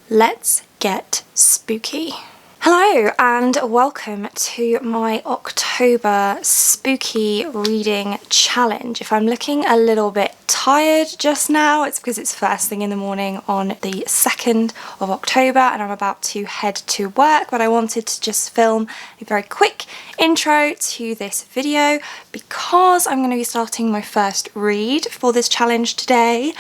let's get spooky. Hello and welcome to my October spooky reading challenge. If I'm looking a little bit tired just now, it's because it's first thing in the morning on the 2nd of October and I'm about to head to work, but I wanted to just film a very quick intro to this video because I'm going to be starting my first read for this challenge today.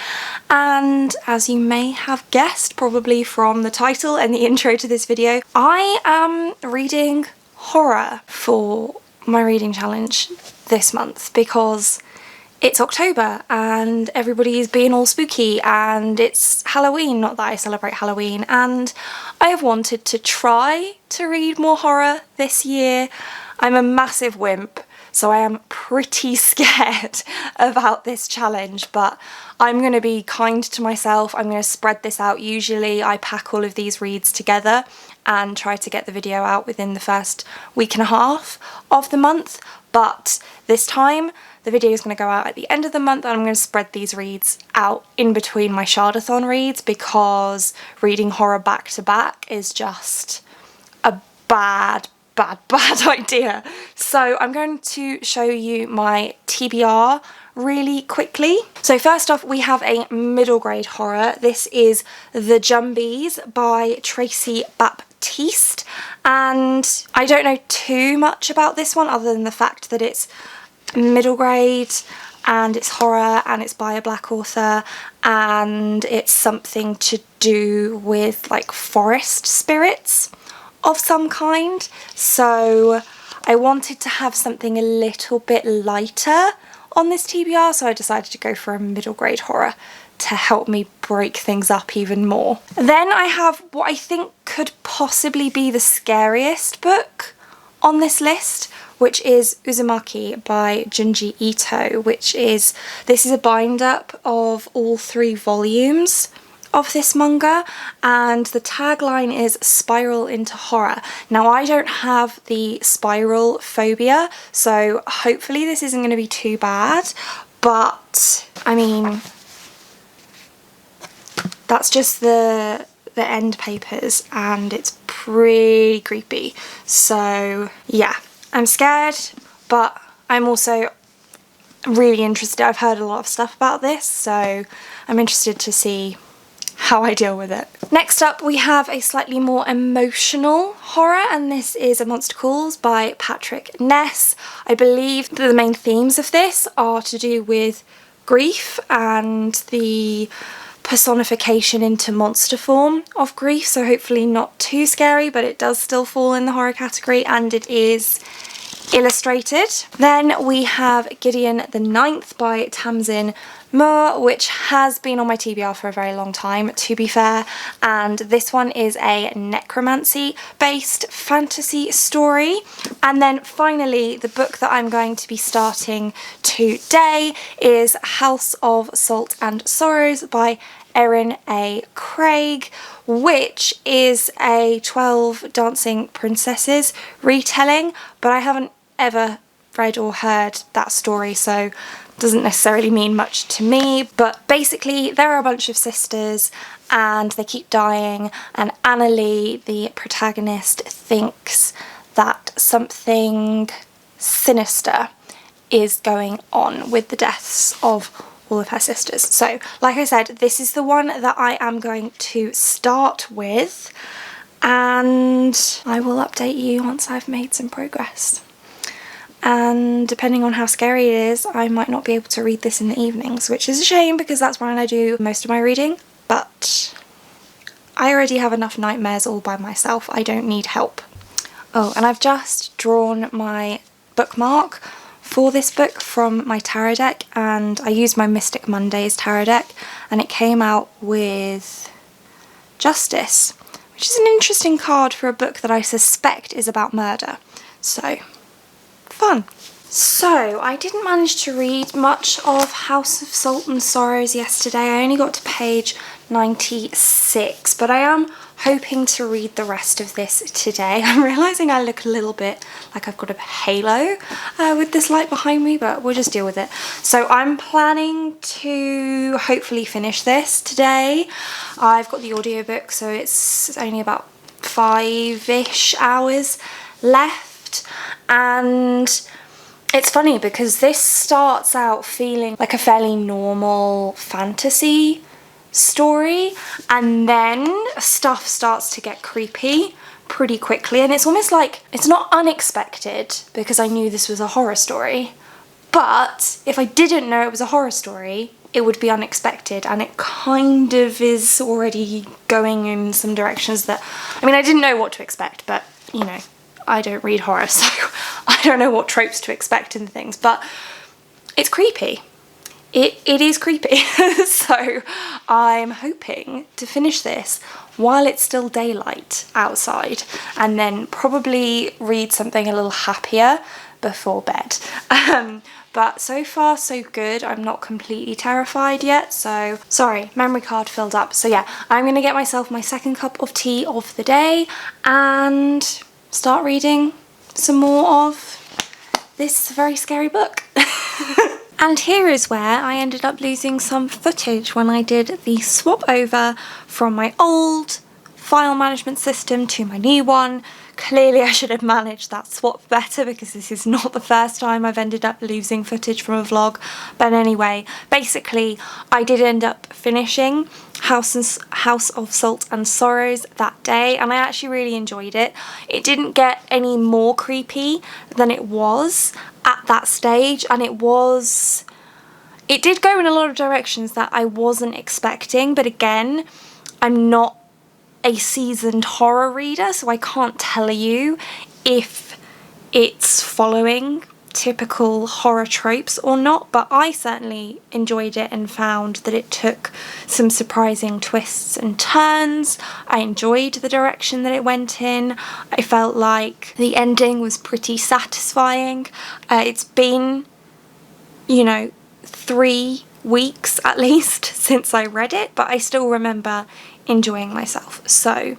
And as you may have guessed probably from the title and the intro to this video, I am reading horror for my reading challenge this month because it's October and everybody's being all spooky and it's Halloween, not that I celebrate Halloween, and I have wanted to try to read more horror this year. I'm a massive wimp, so I am pretty scared about this challenge, but I'm going to be kind to myself. I'm going to spread this out. Usually I pack all of these reads together and try to get the video out within the first week and a half of the month, but this time the video is going to go out at the end of the month and I'm going to spread these reads out in between my Shard-a-thon reads because reading horror back to back is just a bad idea. So I'm going to show you my TBR really quickly. So first off, we have a middle grade horror. This is Thejumbies by Tracy Baptiste, and I don't know too much about this one other than the fact that it's middle grade and it's horror and it's by a black author and it's something to do with like forest spirits of some kind. So I wanted to have something a little bit lighter on this TBR, so I decided to go for a middle grade horror to help me break things up even more. Then I have what I think could possibly be the scariest book on this list, which is Uzumaki by Junji Ito, this is a bind up of all 3 volumes of this manga, and the tagline is spiral into horror. Now I don't have the spiral phobia, so hopefully this isn't going to be too bad, but I mean that's just the end papers and it's pretty creepy. So yeah, I'm scared, but I'm also really interested. I've heard a lot of stuff about this, so I'm interested to see how I deal with it. Next up we have a slightly more emotional horror, and this is A Monster Calls by Patrick Ness. I believe that the main themes of this are to do with grief and the personification into monster form of grief, so hopefully not too scary, but it does still fall in the horror category and it is illustrated. Then we have Gideon The Ninth by Tamsin Moore, which has been on my TBR for a very long time, to be fair, and this one is a necromancy based fantasy story. And then finally the book that I'm going to be starting today is House of Salt and Sorrows by Erin A. Craig, which is a 12 Dancing Princesses retelling, but I haven't ever read or heard that story, so doesn't necessarily mean much to me. But basically there are a bunch of sisters and they keep dying, and Annalie, the protagonist, thinks that something sinister is going on with the deaths of all of her sisters. So like I said, this is the one that I am going to start with and I will update you once I've made some progress. And depending on how scary it is, I might not be able to read this in the evenings, which is a shame because that's when I do most of my reading, but I already have enough nightmares all by myself. I don't need help. Oh, and I've just drawn my bookmark for this book from my tarot deck, and I used my Mystic Mondays tarot deck and it came out with Justice, which is an interesting card for a book that I suspect is about murder. So fun. So I didn't manage to read much of House of Salt and Sorrows yesterday. I only got to page 96, but I am hoping to read the rest of this today. I'm realising I look a little bit like I've got a halo with this light behind me, but we'll just deal with it. So I'm planning to hopefully finish this today. I've got the audiobook, so it's only about 5-ish hours left, and it's funny because this starts out feeling like a fairly normal fantasy story, and then stuff starts to get creepy pretty quickly, and it's almost like it's not unexpected because I knew this was a horror story, but if I didn't know it was a horror story, it would be unexpected, and it kind of is already going in some directions that, I mean, I didn't know what to expect, but you know, I don't read horror, so I don't know what tropes to expect in things, but it's creepy. It is creepy. So I'm hoping to finish this while it's still daylight outside, and then probably read something a little happier before bed. But so far so good. I'm not completely terrified yet, so sorry, memory card filled up. So yeah, I'm gonna get myself my second cup of tea of the day and start reading some more of this very scary book. And here is where I ended up losing some footage when I did the swap over from my old file management system to my new one. Clearly I should have managed that swap better because this is not the first time I've ended up losing footage from a vlog. But anyway, basically I did end up finishing House of Salt and Sorrows that day, and I actually really enjoyed it. It didn't get any more creepy than it was at that stage, and it did go in a lot of directions that I wasn't expecting, but again, I'm not a seasoned horror reader, so I can't tell you if it's following typical horror tropes or not, but I certainly enjoyed it and found that it took some surprising twists and turns. I enjoyed the direction that it went in. I felt like the ending was pretty satisfying. It's been, you know, 3 weeks at least since I read it, but I still remember enjoying myself. So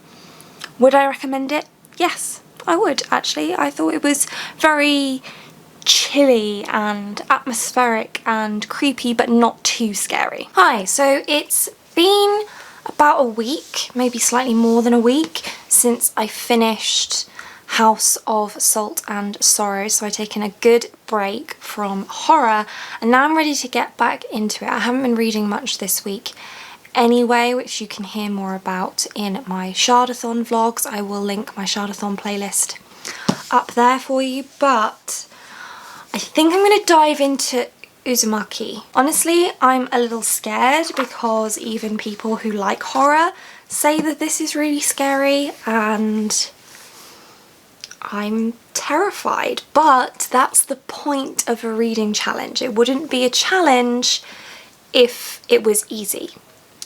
would I recommend it? Yes, I would actually. I thought it was very chilly and atmospheric and creepy, but not too scary. Hi, so it's been about a week, maybe slightly more than a week, since I finished House of Salt and Sorrow, so I've taken a good break from horror and now I'm ready to get back into it. I haven't been reading much this week anyway, which you can hear more about in my Shardathon vlogs. I will link my Shardathon playlist up there for you, but I think I'm going to dive into Uzumaki. Honestly, I'm a little scared because even people who like horror say that this is really scary, and I'm terrified, but that's the point of a reading challenge. It wouldn't be a challenge if it was easy.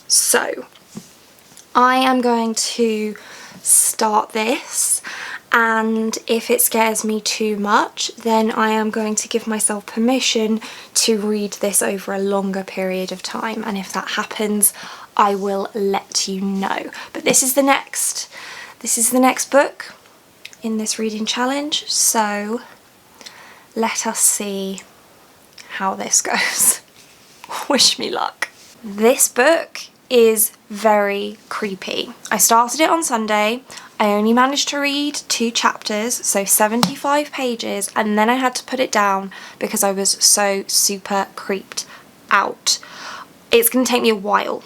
So I am going to start this, and if it scares me too much, then I am going to give myself permission to read this over a longer period of time, and if that happens, I will let you know. But this is the next book in this reading challenge, so let us see how this goes. Wish me luck. This book is very creepy. I started it on Sunday. I only managed to read 2 chapters, so 75 pages, and then I had to put it down because I was so super creeped out. It's going to take me a while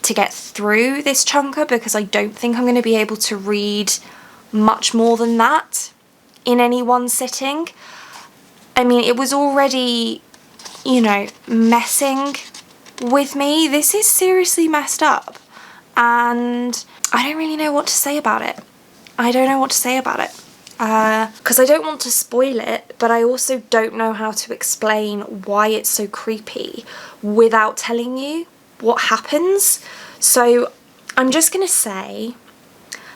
to get through this chunker because I don't think I'm going to be able to read much more than that in any one sitting. I mean, it was already, you know, messing with me. This is seriously messed up, and I don't really know what to say about it. Because I don't want to spoil it, but I also don't know how to explain why it's so creepy without telling you what happens. So I'm just going to say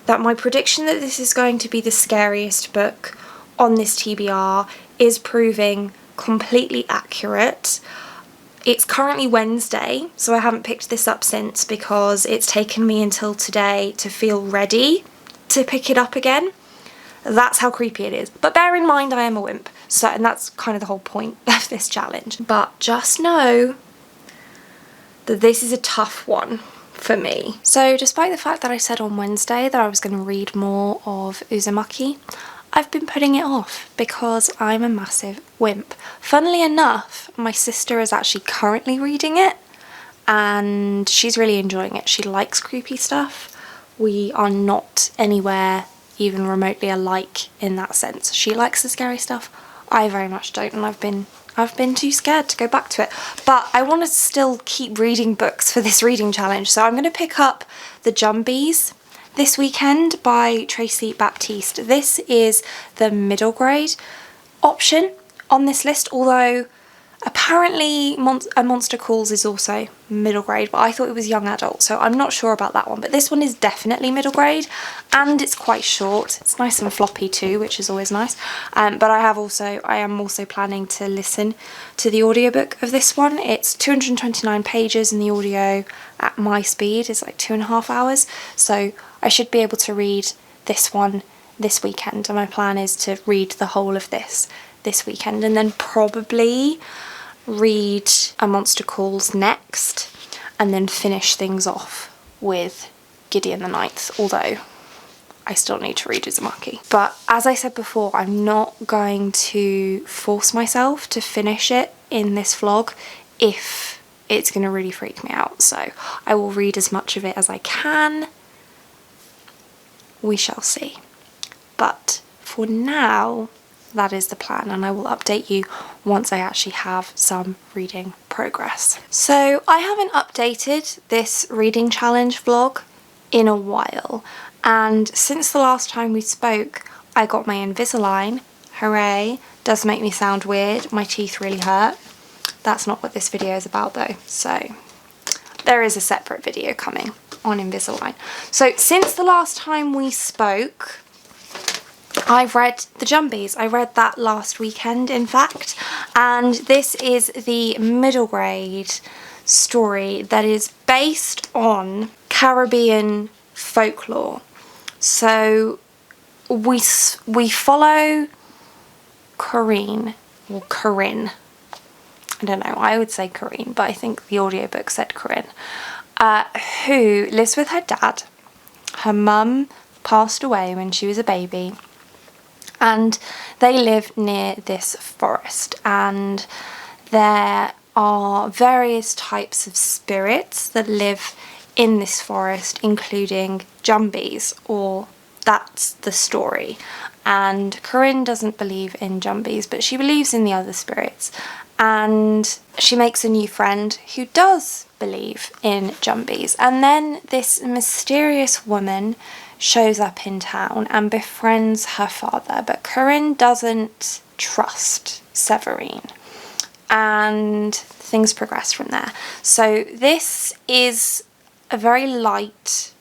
that my prediction that this is going to be the scariest book on this TBR is proving completely accurate. It's currently Wednesday, so I haven't picked this up since because it's taken me until today to feel ready to pick it up again. That's how creepy it is. But bear in mind I am a wimp, so, and that's kind of the whole point of this challenge. But just know that this is a tough one for me. So despite the fact that I said on Wednesday that I was going to read more of Uzumaki, I've been putting it off because I'm a massive wimp. Funnily enough, my sister is actually currently reading it and she's really enjoying it. She likes creepy stuff. We are not anywhere even remotely alike in that sense. She likes the scary stuff. I very much don't, and I've been too scared to go back to it. But I want to still keep reading books for this reading challenge, so I'm going to pick up Thejumbies this weekend by Tracy Baptiste. This is the middle grade option on this list, although apparently A Monster Calls is also middle grade, but I thought it was young adult, so I'm not sure about that one. But this one is definitely middle grade, and it's quite short. It's nice and floppy too, which is always nice. But I am also planning to listen to the audiobook of this one. It's 229 pages, and the audio at my speed is like 2.5 hours. So I should be able to read this one this weekend, and my plan is to read the whole of this weekend, and then probably read A Monster Calls next, and then finish things off with Gideon the Ninth, although I still need to read Uzumaki. But as I said before, I'm not going to force myself to finish it in this vlog if it's going to really freak me out. So I will read as much of it as I can. We shall see. But for now, that is the plan, and I will update you once I actually have some reading progress. So I haven't updated this reading challenge vlog in a while, and since the last time we spoke I got my Invisalign. Hooray! Does make me sound weird, my teeth really hurt. That's not what this video is about though, so there is a separate video coming on Invisalign. So since the last time we spoke, I've read Thejumbies. I read that last weekend, in fact, and this is the middle grade story that is based on Caribbean folklore. So we follow Corinne, or Corinne. I don't know, I would say Corinne, but I think the audiobook said Corinne, who lives with her dad. Her mum passed away when she was a baby, and they live near this forest, and there are various types of spirits that live in this forest, including Thejumbies, or that's the story. And Corinne doesn't believe in Thejumbies, but she believes in the other spirits, and she makes a new friend who does believe in Thejumbies. And then this mysterious woman shows up in town and befriends her father, but Corinne doesn't trust Severine, and things progress from there. So this is a very light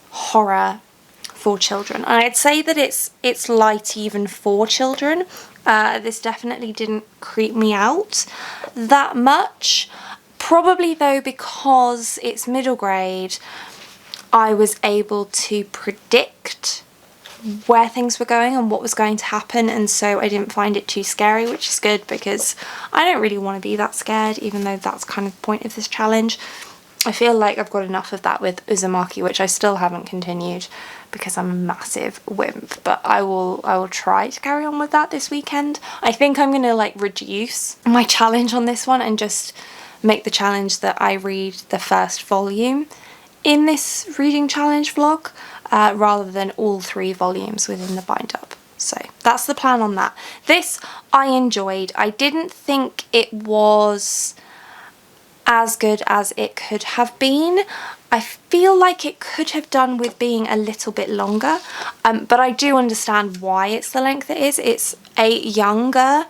horror for children, and I'd say that it's light even for children. This definitely didn't creep me out that much, probably though because it's middle grade I was able to predict where things were going and what was going to happen, and so I didn't find it too scary, which is good because I don't really want to be that scared, even though that's kind of the point of this challenge. I feel like I've got enough of that with Uzumaki, which I still haven't continued because I'm a massive wimp, but I will try to carry on with that this weekend. I think I'm going to like reduce my challenge on this one and just make the challenge that I read the first volume in this reading challenge vlog, rather than all 3 volumes within the bind up. So that's the plan on that. This I enjoyed. I didn't think it was as good as it could have been. I feel like it could have done with being a little bit longer, but I do understand why it's the length it is. It's a younger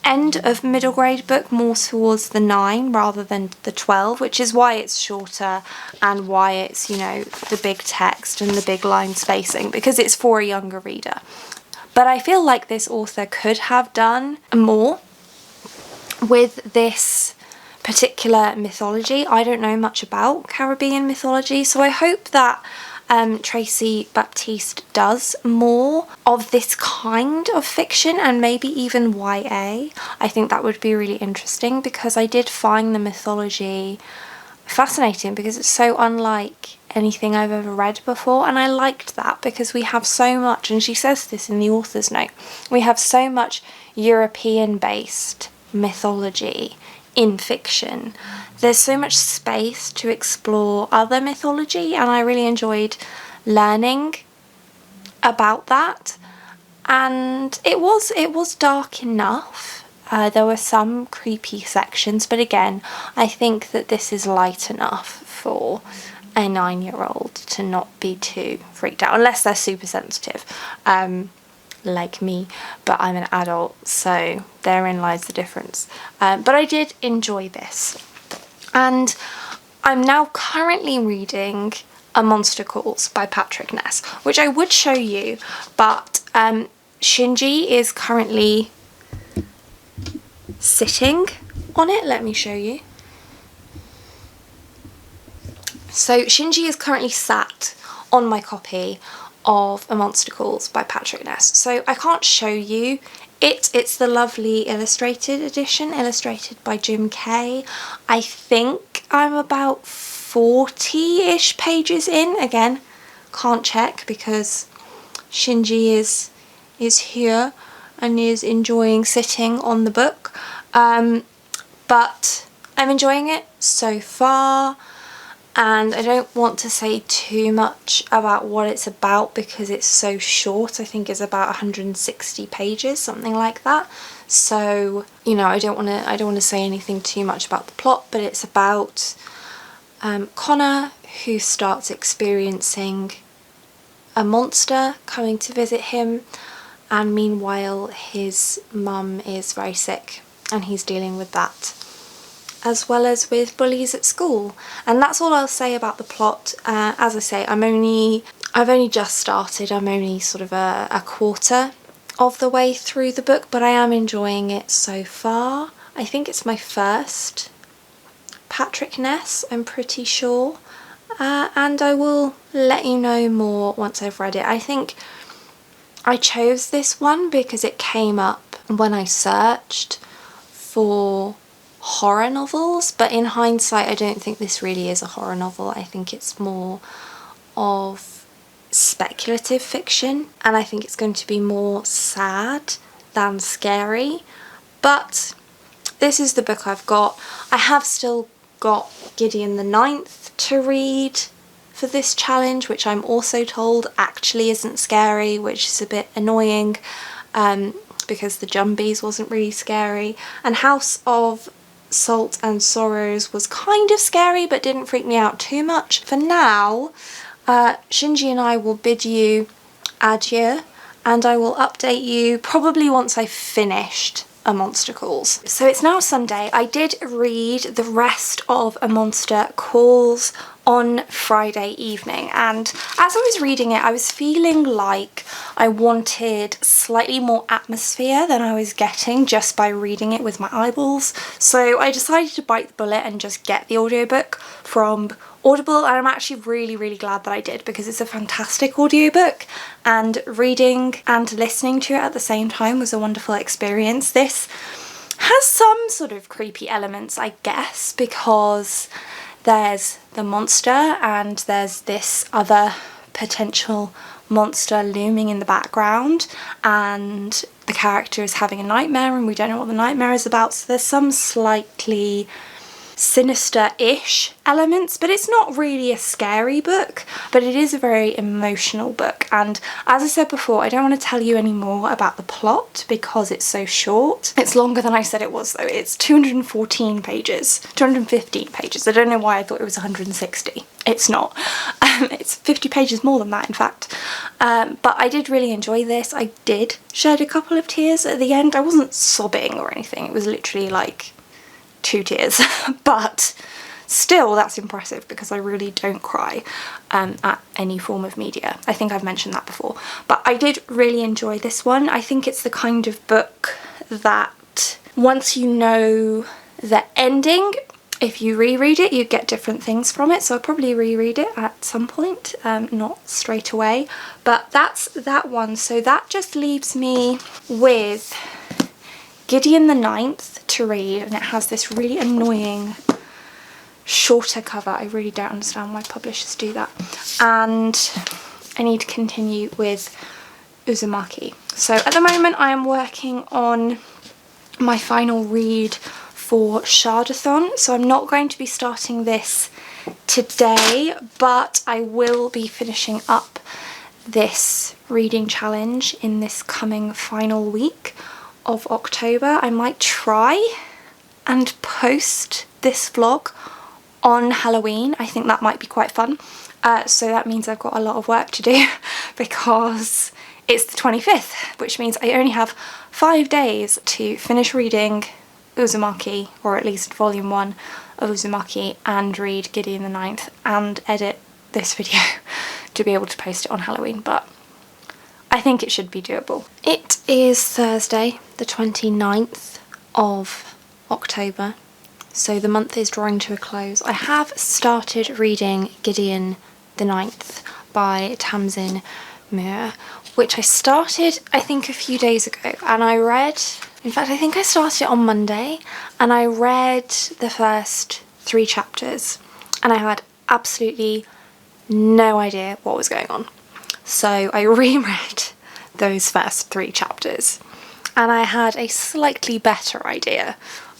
end of middle grade book, more towards the 9 rather than the 12, which is why it's shorter and why it's, you know, the big text and the big line spacing, because it's for a younger reader. But I feel like this author could have done more with this particular mythology. I don't know much about Caribbean mythology, so I hope that Tracy Baptiste does more of this kind of fiction, and maybe even YA. I think that would be really interesting, because I did find the mythology fascinating because it's so unlike anything I've ever read before, and I liked that because we have so much, and she says this in the author's note, we have so much European based mythology in fiction. There's so much space to explore other mythology, and I really enjoyed learning about that. And it was dark enough. There were some creepy sections, but again, I think that this is light enough for a 9-year-old to not be too freaked out, unless they're super sensitive, like me. But I'm an adult, so therein lies the difference. But I did enjoy this, and I'm now currently reading A Monster Calls by Patrick Ness, which I would show you, but Shinji is currently sitting on it. Let me show you. So Shinji is currently sat on my copy of A Monster Calls by Patrick Ness, so I can't show you it. It's the lovely illustrated edition, illustrated by Jim Kay. I think I'm about 40-ish pages in. Again, can't check because Shinji is here and is enjoying sitting on the book, but I'm enjoying it so far, and I don't want to say too much about what it's about because it's so short. I think it's about 160 pages, something like that. So, you know, I don't want to say anything too much about the plot, but it's about Connor, who starts experiencing a monster coming to visit him, and meanwhile his mum is very sick and he's dealing with that, as well as with bullies at school. And that's all I'll say about the plot. As I say, I've only just started. I'm only sort of a quarter of the way through the book, but I am enjoying it so far. I think it's my first Patrick Ness, I'm pretty sure, and I will let you know more once I've read it. I think I chose this one because it came up when I searched for horror novels, but in hindsight I don't think this really is a horror novel. I think it's more of speculative fiction, and I think it's going to be more sad than scary. But this is the book I've got. I have still got Gideon the Ninth to read for this challenge, which I'm also told actually isn't scary, which is a bit annoying, because Thejumbies wasn't really scary, and House of Salt and Sorrows was kind of scary but didn't freak me out too much. For now, Shinji and I will bid you adieu, and I will update you probably once I've finished A Monster Calls. So it's now Sunday. I did read the rest of A Monster Calls on Friday evening, and as I was reading it I was feeling like I wanted slightly more atmosphere than I was getting just by reading it with my eyeballs, so I decided to bite the bullet and just get the audiobook from Audible, and I'm actually really glad that I did, because it's a fantastic audiobook, and reading and listening to it at the same time was a wonderful experience. This has some sort of creepy elements, I guess, because there's the monster and there's this other potential monster looming in the background, and the character is having a nightmare and we don't know what the nightmare is about, so there's some slightly sinister-ish elements, but it's not really a scary book, but it is a very emotional book. And as I said before, I don't want to tell you any more about the plot because it's so short. It's longer than I said it was though. It's 215 pages. I don't know why I thought it was 160. It's not. It's 50 pages more than that, in fact. But I did really enjoy this. I did shed a couple of tears at the end. I wasn't sobbing or anything. It was literally like 2 tears, but still that's impressive because I really don't cry at any form of media. I think I've mentioned that before, but I did really enjoy this one. I think it's the kind of book that once you know the ending, if you reread it, you get different things from it, so I'll probably reread it at some point, not straight away. But that's that one, so that just leaves me with Gideon the Ninth to read, and it has this really annoying shorter cover. I really don't understand why publishers do that. And I need to continue with Uzumaki. So at the moment I am working on my final read for Shardathon, so I'm not going to be starting this today, but I will be finishing up this reading challenge in this coming final week of October. I might try and post this vlog on Halloween. I think that might be quite fun. So that means I've got a lot of work to do because it's the 25th, which means I only have 5 days to finish reading Uzumaki, or at least volume 1 of Uzumaki, and read Gideon the Ninth and edit this video to be able to post it on Halloween, but I think it should be doable. It is Thursday, the 29th of October, so the month is drawing to a close. I have started reading Gideon the Ninth by Tamsin Muir, which I started I think a few days ago, and I read, in fact I think I started it on Monday, and I read the first 3 chapters and I had absolutely no idea what was going on. So I reread those first 3 chapters and I had a slightly better idea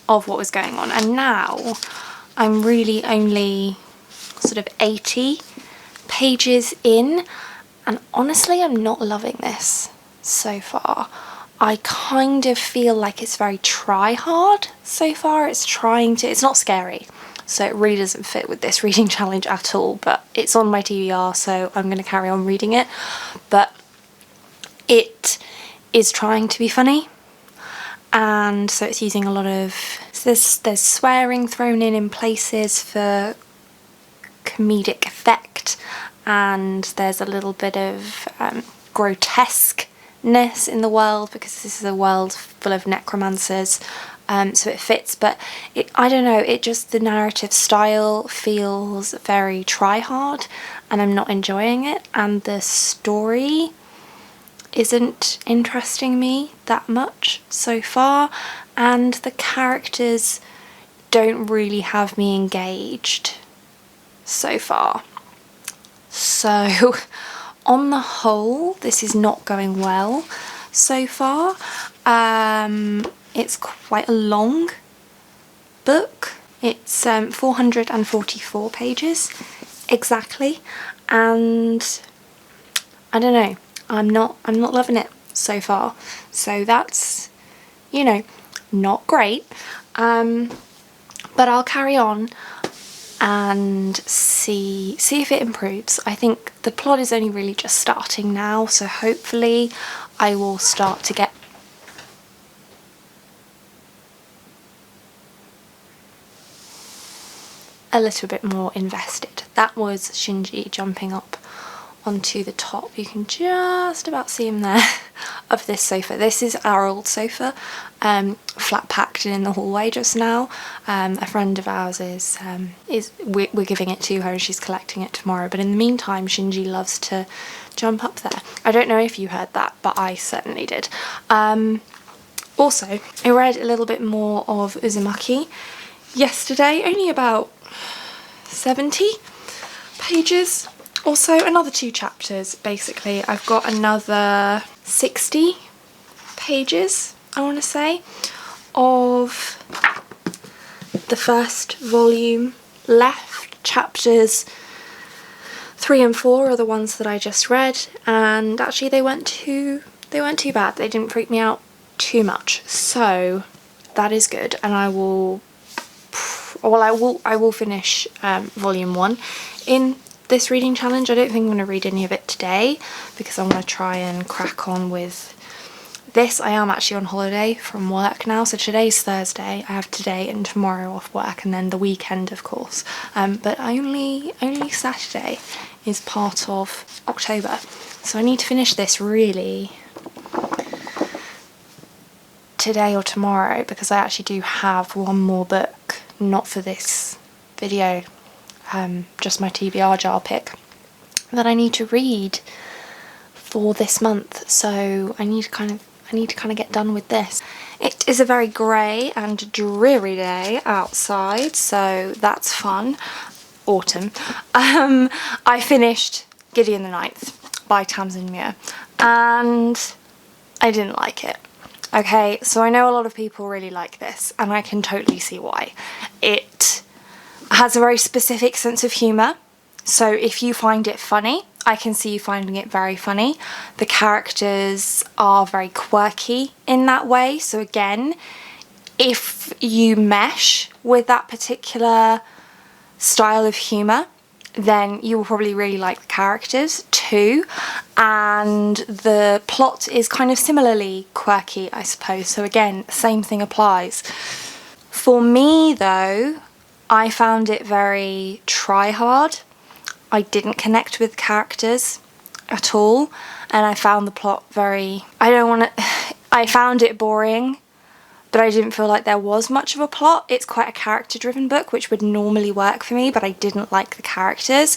of what was going on, and now I'm really only sort of 80 pages in, and honestly I'm not loving this so far. I kind of feel like it's very try hard so far. It's not scary, so it really doesn't fit with this reading challenge at all, but it's on my TBR, so I'm going to carry on reading it. But it is trying to be funny, and so it's using a lot of, there's swearing thrown in places for comedic effect, and there's a little bit of grotesqueness in the world because this is a world full of necromancers, so it fits. But I don't know, it just, the narrative style feels very try hard and I'm not enjoying it, and the story isn't interesting me that much so far, and the characters don't really have me engaged so far. So on the whole, this is not going well so far. It's quite a long book. It's 444 pages exactly, and I don't know, I'm not loving it so far. So that's, you know, not great. But I'll carry on and see if it improves. I think the plot is only really just starting now, so hopefully I will start to get a little bit more invested. That was Shinji jumping up onto the top, you can just about see him there, of this sofa. This is our old sofa, flat packed in the hallway just now. A friend of ours we're giving it to her and she's collecting it tomorrow, but in the meantime Shinji loves to jump up there. I don't know if you heard that, but I certainly did. Also, I read a little bit more of Uzumaki yesterday, only about 70 pages. Also, another 2 chapters, basically. I've got another 60 pages, I want to say, of the first volume left. Chapters 3 and 4 are the ones that I just read, and actually they weren't too bad. They didn't freak me out too much, so that is good. And I will finish volume 1 in this reading challenge. I don't think I'm going to read any of it today because I want to try and crack on with this. I am actually on holiday from work now, so today's Thursday. I have today and tomorrow off work, and then the weekend of course, but only Saturday is part of October, so I need to finish this really today or tomorrow because I actually do have one more book not for this video, just my TBR jar pick, that I need to read for this month. So I need to kind of get done with this. It is a very grey and dreary day outside, so that's fun. Autumn. I finished Gideon the Ninth by Tamsin Muir, and I didn't like it. Okay, so I know a lot of people really like this, and I can totally see why. It has a very specific sense of humour, so if you find it funny, I can see you finding it very funny. The characters are very quirky in that way, so again, if you mesh with that particular style of humour, then you will probably really like the characters too, and the plot is kind of similarly quirky, I suppose, so again, same thing applies. For me though, I found it very try-hard. I didn't connect with characters at all, and I found the plot very, I found it boring, but I didn't feel like there was much of a plot. It's quite a character-driven book, which would normally work for me, but I didn't like the characters.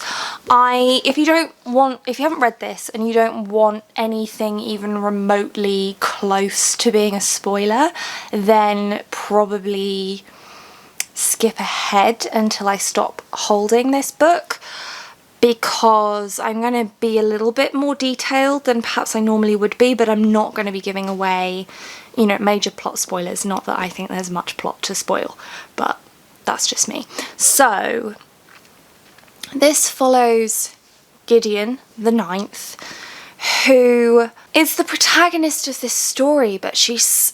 If you haven't read this and you don't want anything even remotely close to being a spoiler, then probably skip ahead until I stop holding this book, because I'm going to be a little bit more detailed than perhaps I normally would be, but I'm not going to be giving away, you know, major plot spoilers. Not that I think there's much plot to spoil, but that's just me. So this follows Gideon the Ninth, who is the protagonist of this story, but she's,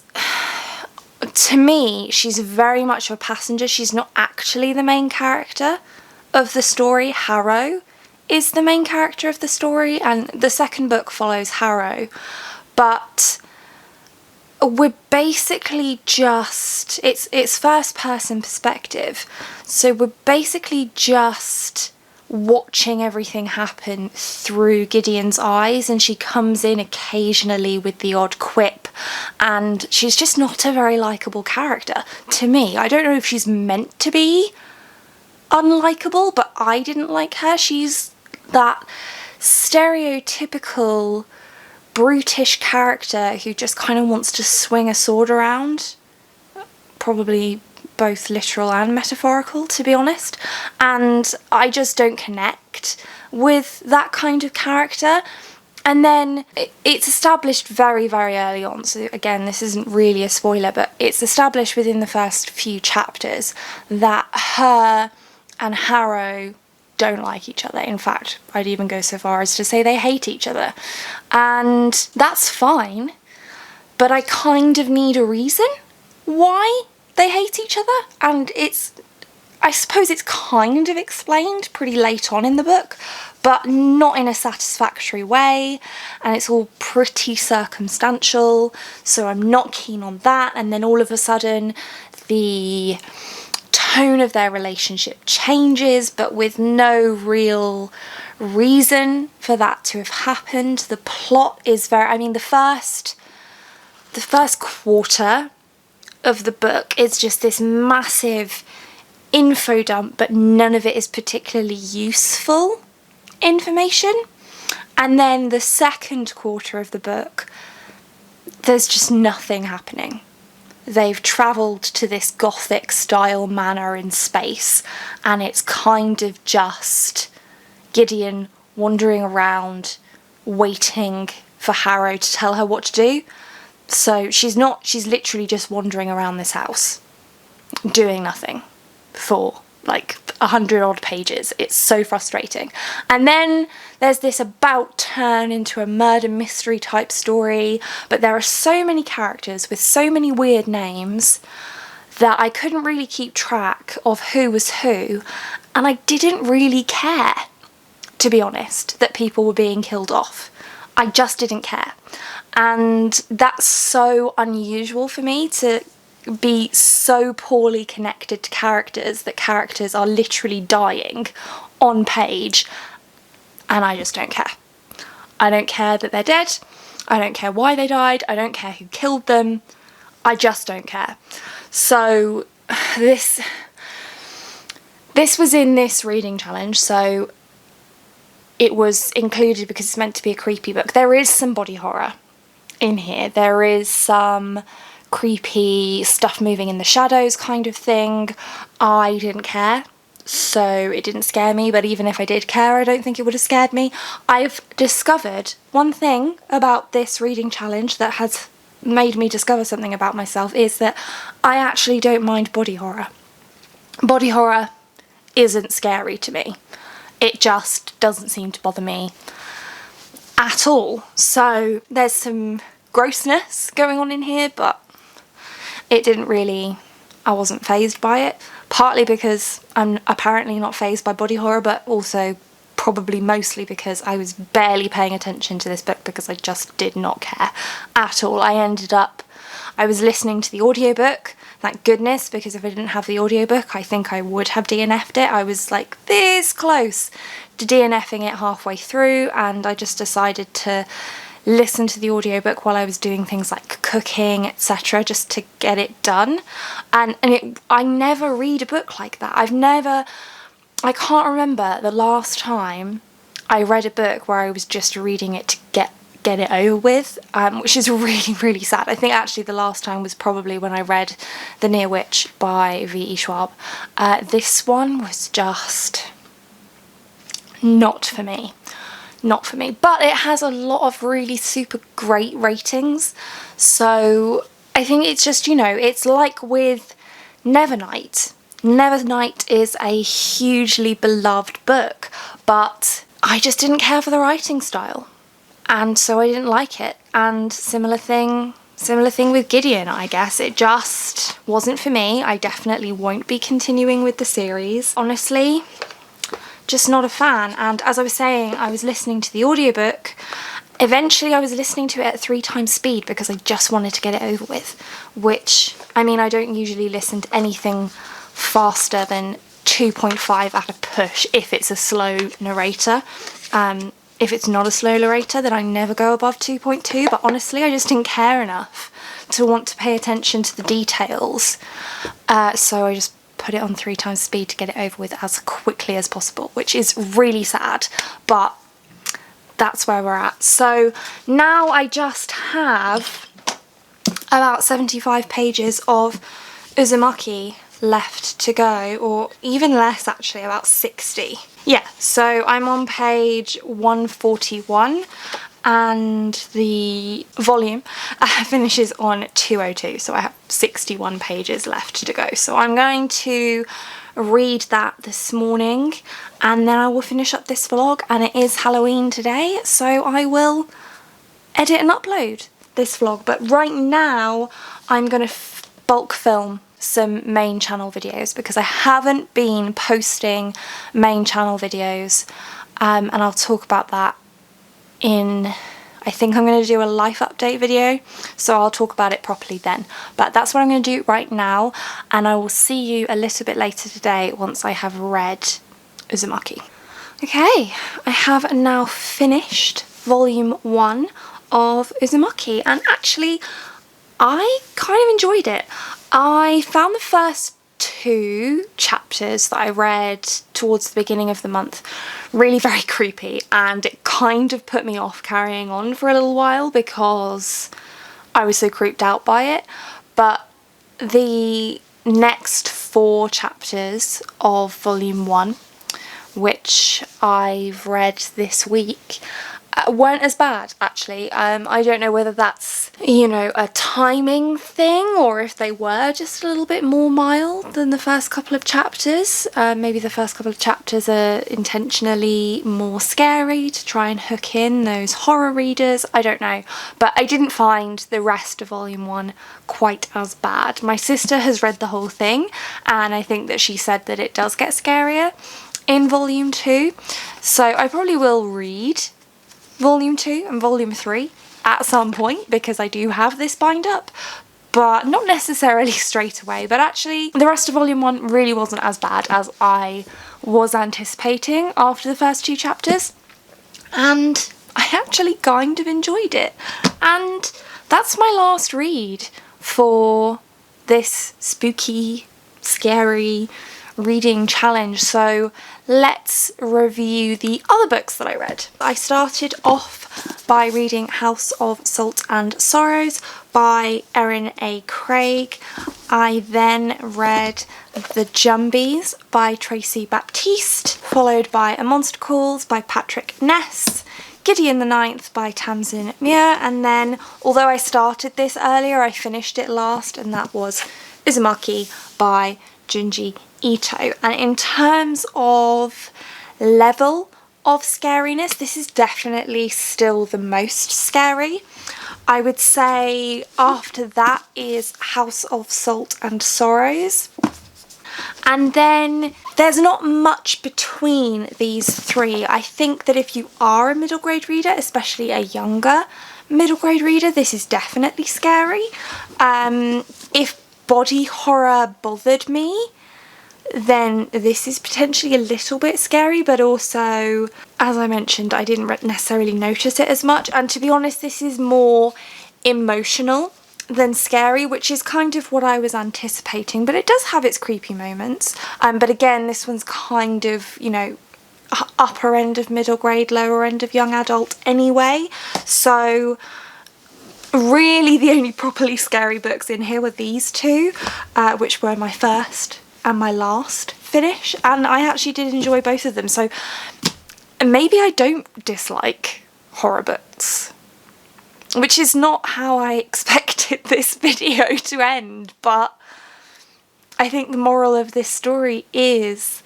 to me, she's very much a passenger. She's not actually the main character of the story. Harrow is the main character of the story, and the second book follows Harrow, but we're basically just, it's first person perspective, so we're basically just watching everything happen through Gideon's eyes, and she comes in occasionally with the odd quip, and she's just not a very likeable character to me. I don't know if she's meant to be unlikable, but I didn't like her. She's that stereotypical brutish character who just kind of wants to swing a sword around, probably both literal and metaphorical, to be honest, and I just don't connect with that kind of character. And then it's established very, very early on, so again, this isn't really a spoiler, but it's established within the first few chapters that her and Harrow don't like each other. In fact, I'd even go so far as to say they hate each other. And that's fine, but I kind of need a reason why they hate each other. And I suppose it's kind of explained pretty late on in the book, but not in a satisfactory way, and it's all pretty circumstantial, so I'm not keen on that. And then all of a sudden, the tone of their relationship changes, but with no real reason for that to have happened. The plot is very, I mean, the first quarter of the book is just this massive info dump, but none of it is particularly useful information. And then the second quarter of the book, there's just nothing happening. They've travelled to this gothic style manor in space, and it's kind of just Gideon wandering around waiting for Harrow to tell her what to do. So she's literally just wandering around this house doing nothing for like 100 odd pages. It's so frustrating. And then there's this about turn into a murder mystery type story, but there are so many characters with so many weird names that I couldn't really keep track of who was who, and I didn't really care, to be honest, that people were being killed off. I just didn't care. And that's so unusual for me, to be so poorly connected to characters that characters are literally dying on page, and I just don't care. I don't care that they're dead. I don't care why they died. I don't care who killed them. I just don't care. So this This was in this reading challenge, so it was included because it's meant to be a creepy book. There is some body horror in here. There is some creepy stuff moving in the shadows kind of thing. I didn't care, so it didn't scare me, but even if I did care, I don't think it would have scared me. I've discovered one thing about this reading challenge that has made me discover something about myself, is that I actually don't mind body horror. Body horror isn't scary to me. It just doesn't seem to bother me at all. So there's some grossness going on in here, but it didn't really, I wasn't fazed by it. Partly because I'm apparently not fazed by body horror, but also probably mostly because I was barely paying attention to this book because I just did not care at all. I was listening to the audiobook, thank goodness, because if I didn't have the audiobook, I think I would have DNF'd it. I was like this close to DNFing it halfway through, and I just decided to listen to the audiobook while I was doing things like cooking, etc., just to get it done. I never read a book like that. I can't remember the last time I read a book where I was just reading it to get it over with, which is really, really sad. I think actually the last time was probably when I read The Near Witch by V.E. Schwab. This one was just not for me. Not for me. But it has a lot of really super great ratings. So I think it's just, it's like with Nevernight. Nevernight is a hugely beloved book, but I just didn't care for the writing style, and so I didn't like it. And similar thing with Gideon, I guess. It just wasn't for me. I definitely won't be continuing with the series. Honestly, just not a fan. And as I was saying, I was listening to the audiobook. Eventually I was listening to it at 3 times speed because I just wanted to get it over with, which, I mean, I don't usually listen to anything faster than 2.5 at a push if it's a slow narrator. If it's not a slow narrator, then I never go above 2.2, but honestly I just didn't care enough to want to pay attention to the details, so I just put it on 3 times speed to get it over with as quickly as possible, which is really sad, but that's where we're at. So now I just have about 75 pages of Uzumaki left to go, or even less actually, about 60. Yeah, so I'm on page 141 and the volume finishes on 202, so I have 61 pages left to go. So I'm going to read that this morning and then I will finish up this vlog, and it is Halloween today, so I will edit and upload this vlog. But right now I'm going to bulk film some main channel videos because I haven't been posting main channel videos, and I'll talk about that I think I'm going to do a life update video, so I'll talk about it properly then. But that's what I'm going to do right now, and I will see you a little bit later today once I have read Uzumaki. Okay, I have now finished volume 1 of Uzumaki, and actually I kind of enjoyed it. I found the first 2 chapters that I read towards the beginning of the month really very creepy, and it kind of put me off carrying on for a little while because I was so creeped out by it. But the next 4 chapters of volume 1, which I've read this week, weren't as bad actually. I don't know whether that's, a timing thing or if they were just a little bit more mild than the first couple of chapters. Maybe the first couple of chapters are intentionally more scary to try and hook in those horror readers. I don't know, but I didn't find the rest of volume 1 quite as bad. My sister has read the whole thing, and I think that she said that it does get scarier in volume 2, so I probably will read volume 2 and volume 3 at some point because I do have this bind up, but not necessarily straight away. But actually the rest of volume 1 really wasn't as bad as I was anticipating after the first 2 chapters, and I actually kind of enjoyed it. And that's my last read for this spooky, scary reading challenge. So let's review the other books that I read. I started off by reading House of Salt and Sorrows by Erin A. Craig. I then read Thejumbies by Tracy Baptiste, followed by A Monster Calls by Patrick Ness, Gideon the Ninth by Tamsin Muir, and then, although I started this earlier, I finished it last, and that was Uzumaki by Junji Ito. And in terms of level of scariness, this is definitely still the most scary. I would say after that is House of Salt and Sorrows. And then there's not much between these three. I think that if you are a middle grade reader, especially a younger middle grade reader, this is definitely scary. If body horror bothered me, then this is potentially a little bit scary, but also, as I mentioned, I didn't necessarily notice it as much. And to be honest, this is more emotional than scary, which is kind of what I was anticipating, but it does have its creepy moments. But again, this one's kind of, you know, upper end of middle grade, lower end of young adult anyway. So really the only properly scary books in here were these two, which were my first and my last finish, and I actually did enjoy both of them. So maybe I don't dislike horror books, which is not how I expected this video to end, but I think the moral of this story is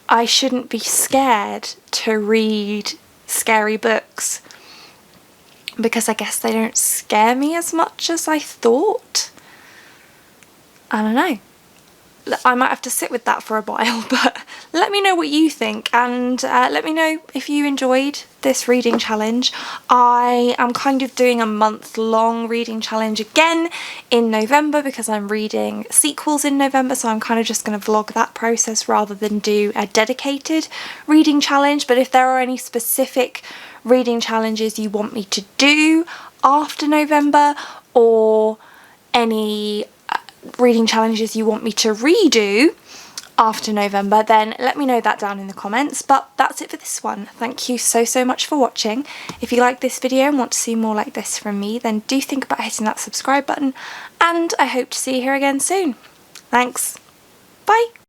I shouldn't be scared to read scary books, because I guess they don't scare me as much as I thought. I don't know. I might have to sit with that for a while, but let me know what you think, and let me know if you enjoyed this reading challenge. I am kind of doing a month-long reading challenge again in November because I'm reading sequels in November, so I'm kind of just going to vlog that process rather than do a dedicated reading challenge. But if there are any specific reading challenges you want me to do after November, or any reading challenges you want me to redo after November, then let me know that down in the comments. But that's it for this one. Thank you so much for watching. If you like this video and want to see more like this from me, then do think about hitting that subscribe button, and I hope to see you here again soon. Thanks. Bye.